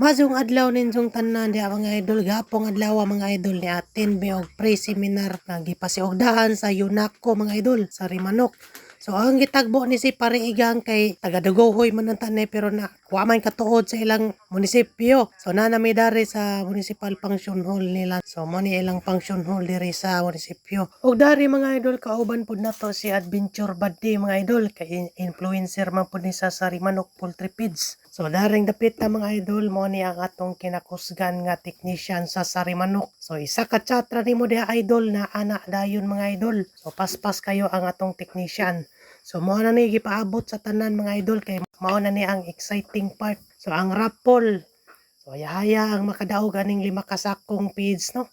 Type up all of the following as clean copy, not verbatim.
Masong adlaw ninsong tanan diha mga idol, gapong adlaw mga idol ni atin og pre-seminar nga gipasiugdahan sa UNACO mga idol sa Rimanok. So ang gitagbo ni si Pariigang kay taga-Daguhoy man ang tanay pero na wa man katuod sa ilang munisipyo. So nanami dari sa municipal function hall nila. So mo ni ilang function hall diri sa munisipyo. Og dari mga idol kauban pud nato si Adventure Buddy mga idol kay influencer man pud ni sa Rimanok Poultry Feeds. So daring dapit na mga idol mo ni ang atong kinakusgan nga technician sa Rimanok. So isa ka chatra nimo diha idol na ana dayon mga idol. So paspas kayo ang atong technician. So mao na ni gipaabot sa tanan mga idol kay mao na ni ang exciting part. So ang raffle. So haya ang makadaog aning 5 ka sakong feeds no.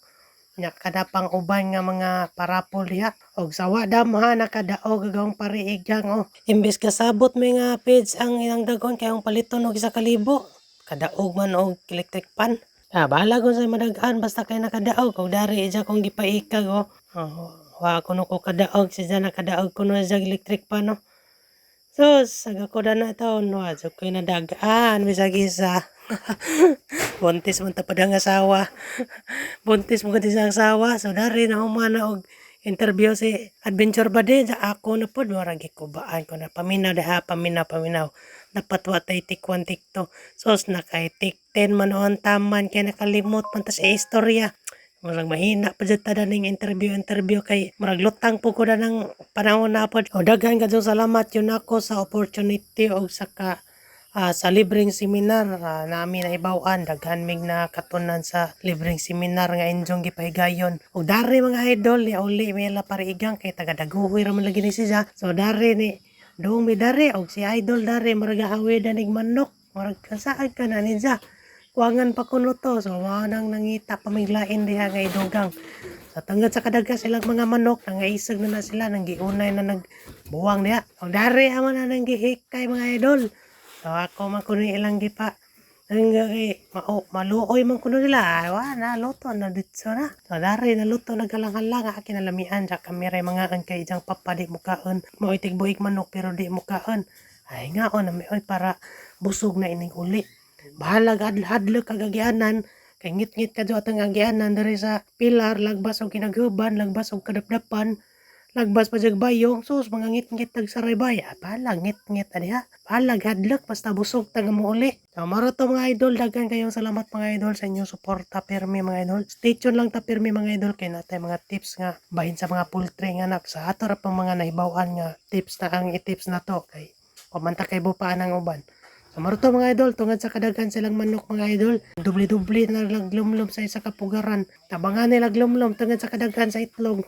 Nya kada pang uban nga mga parapol diha og sawa damha nakadaog gagawang pariigang oh. Imbes kasabot may nga feeds ang ilang dagon kay ang paliton og 1,000 kadaog man og electric pan. Bahala ko sa madagaan basta kay nakadaog og dari ija kong gipaikag oh. Wa kuno ko kadaog siya nakadaog kuno sa electric pan no. Sus, saga ko na taon no, so ko'y nadagaan bisag isa. Buntis man ta padang asawa. Buntis mo kasi ang asawa. So dari na humana og interview si Adventure Buddy sa ako na pod maragi ko baan ko na paminaw daha paminaw. Dapat wa tay tik 1 tik 2. Sos na kay tik 10 man on taman kay nakalimot man ta sa istorya. Murag mahina pa jud tada ning interview kay murag lutang po ko na ng panahon na pod. O daghan kadtong salamat yun ako sa opportunity og sa libreng seminar nami na ibaw-an daghan mig na katunan sa libreng seminar nga inyong gipahigayon. O dari mga idol ni uli mila Pariigang kay taga Daguhoy ra man lagi ni siya. So dari ni dong mi dari og si idol dari murag hawi danig manok. Murag kasaan ka na ni siya. Kuangan pa kuno to. So nang nangita pamiglain diha nga idugang. Sa tangad sa kadaga silang mga manok nangaisag na sila nang giunay na nagbuwang diha. Og dari man na nang gihikay mga idol. So ako man kuno ilang gipa ang maluoy man kuno nila wa na luto na ditso na. So dari na luto nagalang-halang kinalamian sa kamera mga an kay ijang papadi mukaon mo itig buik manok pero di mukaon. Ay nga na may para busog na ining uli. Bahala hadlok kagagianan kay ngit-ngit kadto atong agianan diri sa pilar lagbas og kinaghuban lagbas og kadapdapan lagbas pa jag bayong sus mga ngit-ngit tag saraybay bahala ngit-ngit adiha bahala hadlok basta busog tag mo uli. So maro to mga idol daghan kayong salamat mga idol sa inyong suporta pirmi mga idol. Stay tuned lang ta pirmi mga idol kay natay mga tips nga bahin sa mga poultry nga anak sa ato ra pang mga nahibaw-an nga tips na ang i-tips na to kay pamanta kay bupaan ang uban. So maruto mga idol, tungod sa kadaghan silang manok mga idol, dubli-dubli na lang glumlum sa isa kapugaran. Tabangan nila glumlum tungod sa kadaghan sa itlog.